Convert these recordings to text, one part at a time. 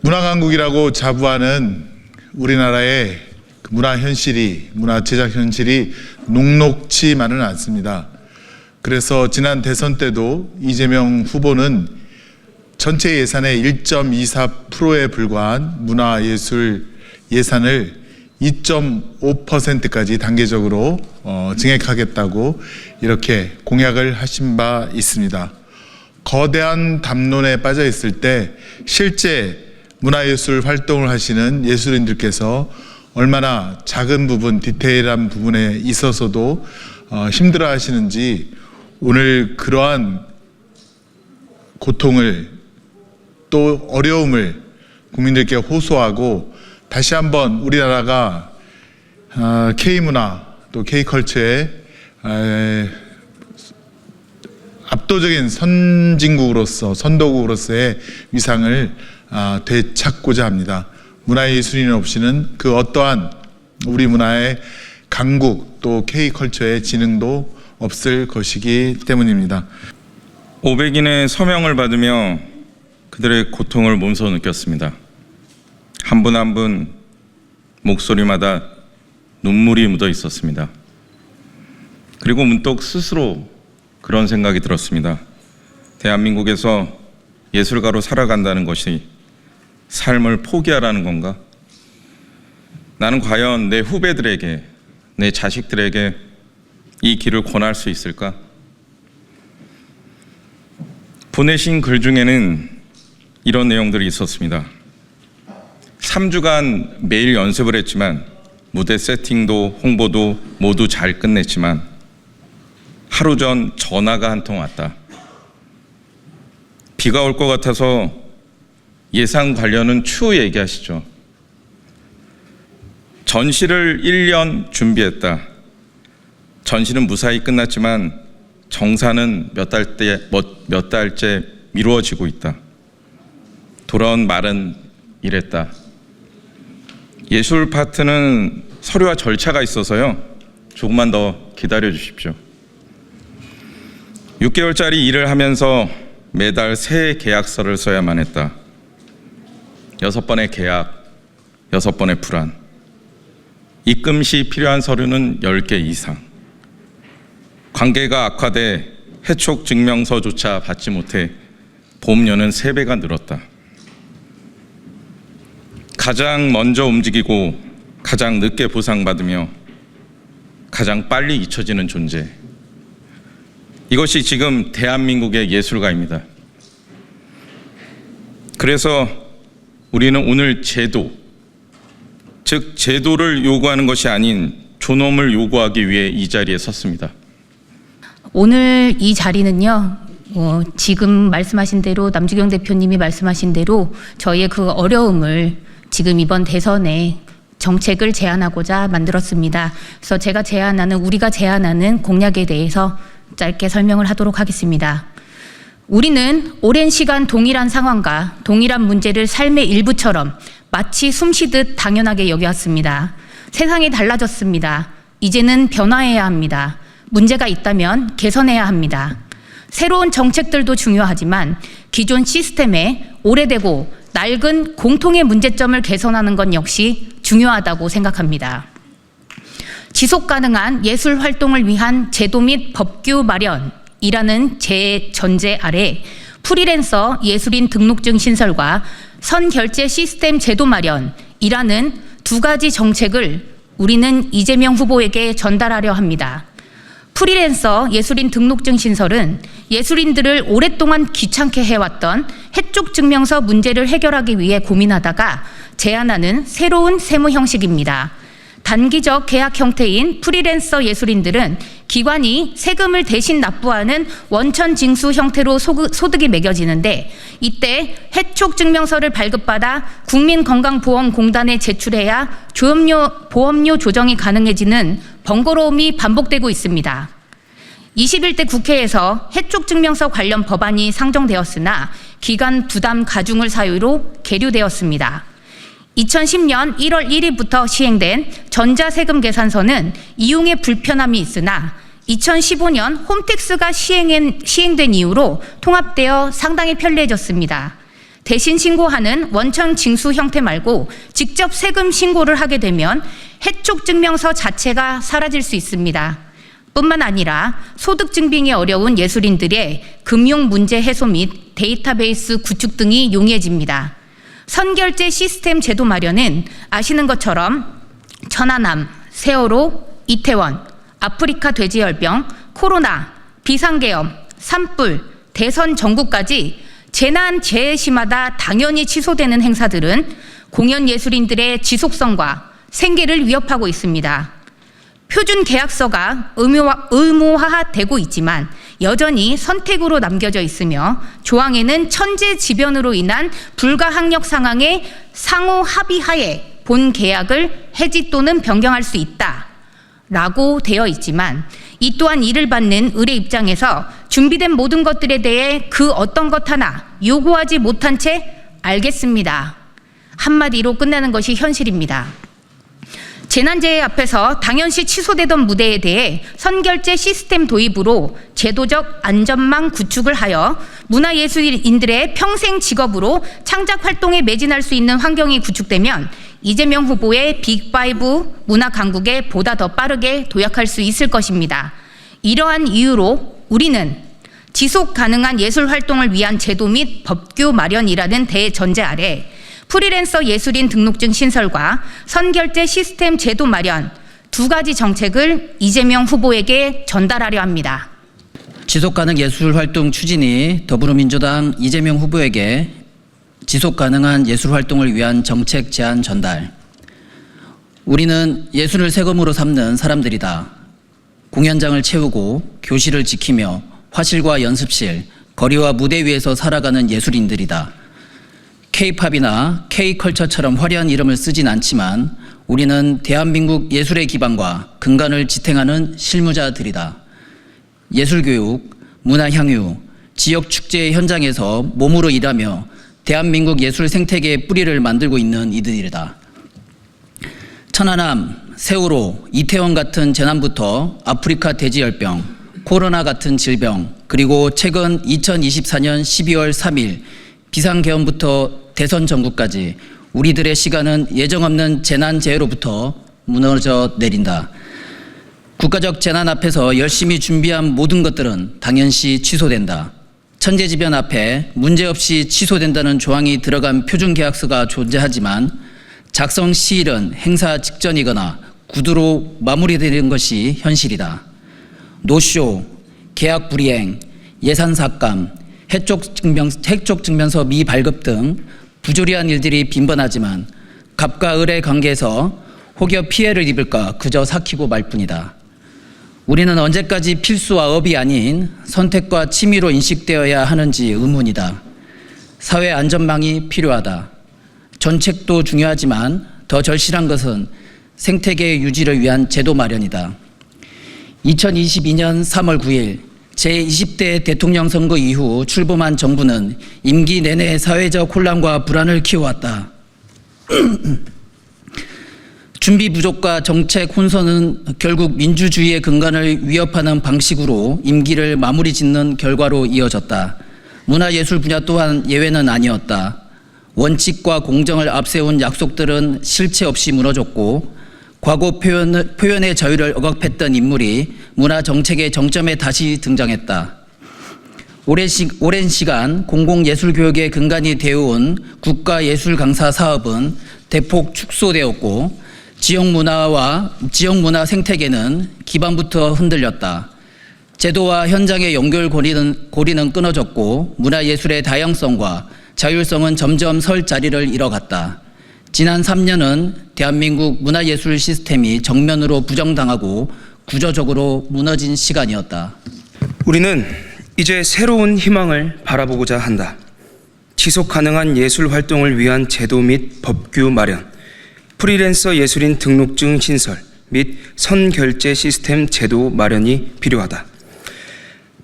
문화강국이라고 자부하는 우리나라의 문화 제작 현실이 녹록치만은 않습니다. 그래서 지난 대선 때도 이재명 후보는 전체 예산의 1.24%에 불과한 문화예술 예산을 2.5%까지 단계적으로 증액하겠다고 이렇게 공약을 하신 바 있습니다. 거대한 담론에 빠져 있을 때 실제 문화예술 활동을 하시는 예술인들께서 얼마나 작은 부분, 디테일한 부분에 있어서도 힘들어 하시는지 오늘 그러한 고통을 또 어려움을 국민들께 호소하고 다시 한번 우리나라가 K문화 또 K컬처의 압도적인 선도국으로서의 위상을 되찾고자 합니다. 문화예술인 없이는 그 어떠한 우리 문화의 강국 또 K컬처의 진흥도 없을 것이기 때문입니다. 500인의 서명을 받으며 그들의 고통을 몸소 느꼈습니다. 한 분 한 분 목소리마다 눈물이 묻어 있었습니다. 그리고 문득 스스로 그런 생각이 들었습니다. 대한민국에서 예술가로 살아간다는 것이 삶을 포기하라는 건가? 나는 과연 내 후배들에게, 내 자식들에게 이 길을 권할 수 있을까? 보내신 글 중에는 이런 내용들이 있었습니다. 3주간 매일 연습을 했지만 무대 세팅도 홍보도 모두 잘 끝냈지만 하루 전 전화가 한 통 왔다. 비가 올 것 같아서 예산 관련은 추후 얘기하시죠. 전시를 1년 준비했다. 전시는 무사히 끝났지만 정사는 몇 달째 미루어지고 있다. 돌아온 말은 이랬다. 예술 파트는 서류와 절차가 있어서요. 조금만 더 기다려 주십시오. 6개월짜리 일을 하면서 매달 새 계약서를 써야만 했다. 6번의 계약, 6번의 불안. 입금 시 필요한 서류는 10개 이상. 관계가 악화돼 해촉 증명서조차 받지 못해 보험료는 3배가 늘었다. 가장 먼저 움직이고 가장 늦게 보상받으며 가장 빨리 잊혀지는 존재. 이것이 지금 대한민국의 예술가입니다. 그래서 우리는 오늘 제도, 즉 제도를 요구하는 것이 아닌 존엄을 요구하기 위해 이 자리에 섰습니다. 오늘 이 자리는요, 지금 말씀하신 대로 남주경 대표님이 말씀하신 대로 저희의 그 어려움을 지금 이번 대선에 정책을 제안하고자 만들었습니다. 그래서 우리가 제안하는 공약에 대해서 짧게 설명을 하도록 하겠습니다. 우리는 오랜 시간 동일한 상황과 동일한 문제를 삶의 일부처럼 마치 숨쉬듯 당연하게 여겨왔습니다. 세상이 달라졌습니다. 이제는 변화해야 합니다. 문제가 있다면 개선해야 합니다. 새로운 정책들도 중요하지만 기존 시스템에 오래되고 낡은 공통의 문제점을 개선하는 것 역시 중요하다고 생각합니다. 지속 가능한 예술 활동을 위한 제도 및 법규 마련이라는 전제 아래 프리랜서 예술인 등록증 신설과 선결제 시스템 제도 마련이라는 두 가지 정책을 우리는 이재명 후보에게 전달하려 합니다. 프리랜서 예술인 등록증 신설은 예술인들을 오랫동안 귀찮게 해왔던 해촉 증명서 문제를 해결하기 위해 고민하다가 제안하는 새로운 세무 형식입니다. 단기적 계약 형태인 프리랜서 예술인들은 기관이 세금을 대신 납부하는 원천 징수 형태로 소득이 매겨지는데 이때 해촉 증명서를 발급받아 국민건강보험공단에 제출해야 보험료 조정이 가능해지는 번거로움이 반복되고 있습니다. 21대 국회에서 해촉 증명서 관련 법안이 상정되었으나 기간 부담 가중을 사유로 계류되었습니다. 2010년 1월 1일부터 시행된 전자세금 계산서는 이용에 불편함이 있으나 2015년 홈택스가 시행된 이후로 통합되어 상당히 편리해졌습니다. 대신 신고하는 원천 징수 형태 말고 직접 세금 신고를 하게 되면 해촉 증명서 자체가 사라질 수 있습니다. 뿐만 아니라 소득 증빙이 어려운 예술인들의 금융 문제 해소 및 데이터베이스 구축 등이 용이해집니다. 선결제 시스템 제도 마련은 아시는 것처럼 천안함, 세월호, 이태원, 아프리카 돼지열병, 코로나, 비상계엄, 산불, 대선 전국까지 재난 재해 시마다 당연히 취소되는 행사들은 공연 예술인들의 지속성과 생계를 위협하고 있습니다. 표준 계약서가 의무화되고 있지만 여전히 선택으로 남겨져 있으며 조항에는 천재지변으로 인한 불가항력 상황에 상호 합의하에 본 계약을 해지 또는 변경할 수 있다라고 되어 있지만 이 또한 이를 받는 의뢰 입장에서 준비된 모든 것들에 대해 그 어떤 것 하나 요구하지 못한 채 알겠습니다. 한마디로 끝나는 것이 현실입니다. 재난재해 앞에서 당연시 취소되던 무대에 대해 선결제 시스템 도입으로 제도적 안전망 구축을 하여 문화예술인들의 평생 직업으로 창작 활동에 매진할 수 있는 환경이 구축되면 이재명 후보의 빅5 문화 강국에 보다 더 빠르게 도약할 수 있을 것입니다. 이러한 이유로 우리는 지속 가능한 예술 활동을 위한 제도 및 법규 마련이라는 대전제 아래 프리랜서 예술인 등록증 신설과 선결제 시스템 제도 마련 두 가지 정책을 이재명 후보에게 전달하려 합니다. 지속가능 예술활동 추진이 더불어민주당 이재명 후보에게 지속가능한 예술활동을 위한 정책 제안 전달. 우리는 예술을 세금으로 삼는 사람들이다. 공연장을 채우고 교실을 지키며 화실과 연습실, 거리와 무대 위에서 살아가는 예술인들이다. K-팝이나 K-컬처처럼 화려한 이름을 쓰진 않지만 우리는 대한민국 예술의 기반과 근간을 지탱하는 실무자들이다. 예술교육, 문화향유, 지역축제 현장에서 몸으로 일하며 대한민국 예술 생태계의 뿌리를 만들고 있는 이들이다. 천안함, 세월호, 이태원 같은 재난부터 아프리카 돼지열병, 코로나 같은 질병, 그리고 최근 2024년 12월 3일 비상계엄부터 대선 전국까지 우리들의 시간은 예정없는 재난재해로부터 무너져 내린다. 국가적 재난 앞에서 열심히 준비한 모든 것들은 당연시 취소된다. 천재지변 앞에 문제없이 취소된다는 조항이 들어간 표준계약서가 존재하지만 작성 시일은 행사 직전이거나 구두로 마무리되는 것이 현실이다. 노쇼, 계약 불이행, 예산 삭감, 해촉 증명서 미발급 등 부조리한 일들이 빈번하지만 갑과 을의 관계에서 혹여 피해를 입을까 그저 삭히고 말 뿐이다. 우리는 언제까지 필수와 업이 아닌 선택과 취미로 인식되어야 하는지 의문이다. 사회 안전망이 필요하다. 정책도 중요하지만 더 절실한 것은 생태계 유지를 위한 제도 마련이다. 2022년 3월 9일 제20대 대통령 선거 이후 출범한 정부는 임기 내내 사회적 혼란과 불안을 키워왔다. 준비 부족과 정책 혼선은 결국 민주주의의 근간을 위협하는 방식으로 임기를 마무리 짓는 결과로 이어졌다. 문화예술 분야 또한 예외는 아니었다. 원칙과 공정을 앞세운 약속들은 실체 없이 무너졌고 과거 표현의 자유를 억압했던 인물이 문화정책의 정점에 다시 등장했다. 오랜 시간 공공예술교육의 근간이 되어온 국가예술강사 사업은 대폭 축소되었고 지역문화 생태계는 기반부터 흔들렸다. 제도와 현장의 연결고리는 끊어졌고 문화예술의 다양성과 자율성은 점점 설 자리를 잃어갔다. 지난 3년은 대한민국 문화예술 시스템이 정면으로 부정당하고 구조적으로 무너진 시간이었다. 우리는 이제 새로운 희망을 바라보고자 한다. 지속 가능한 예술 활동을 위한 제도 및 법규 마련, 프리랜서 예술인 등록증 신설 및 선결제 시스템 제도 마련이 필요하다.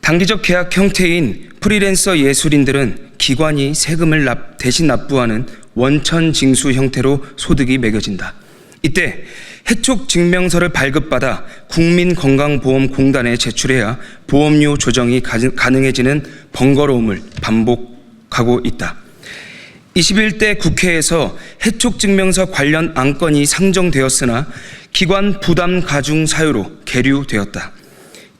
단기적 계약 형태인 프리랜서 예술인들은 기관이 세금을 대신 납부하는 원천 징수 형태로 소득이 매겨진다. 이때 해촉 증명서를 발급받아 국민건강보험공단에 제출해야 보험료 조정이 가능해지는 번거로움을 반복하고 있다. 21대 국회에서 해촉 증명서 관련 안건이 상정되었으나 기관 부담 가중 사유로 계류되었다.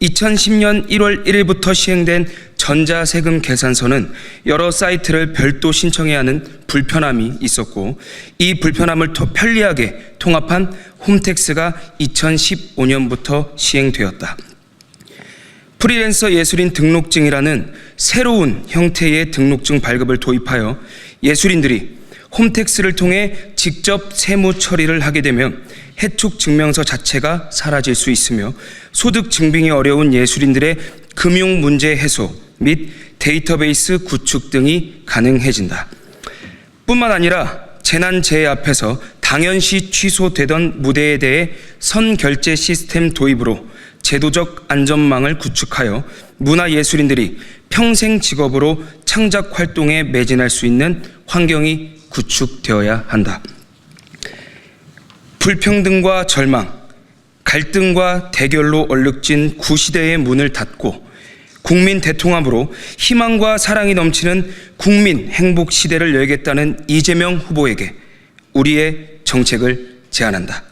2010년 1월 1일부터 시행된 전자세금 계산서는 여러 사이트를 별도 신청해야 하는 불편함이 있었고, 이 불편함을 편리하게 통합한 홈택스가 2015년부터 시행되었다. 프리랜서 예술인 등록증이라는 새로운 형태의 등록증 발급을 도입하여 예술인들이 홈택스를 통해 직접 세무 처리를 하게 되면 해촉 증명서 자체가 사라질 수 있으며 소득 증빙이 어려운 예술인들의 금융 문제 해소 및 데이터베이스 구축 등이 가능해진다. 뿐만 아니라 재난재해 앞에서 당연시 취소되던 무대에 대해 선결제 시스템 도입으로 제도적 안전망을 구축하여 문화예술인들이 평생 직업으로 창작 활동에 매진할 수 있는 환경이 구축되어야 한다. 불평등과 절망, 갈등과 대결로 얼룩진 구시대의 문을 닫고 국민 대통합으로 희망과 사랑이 넘치는 국민 행복 시대를 열겠다는 이재명 후보에게 우리의 정책을 제안한다.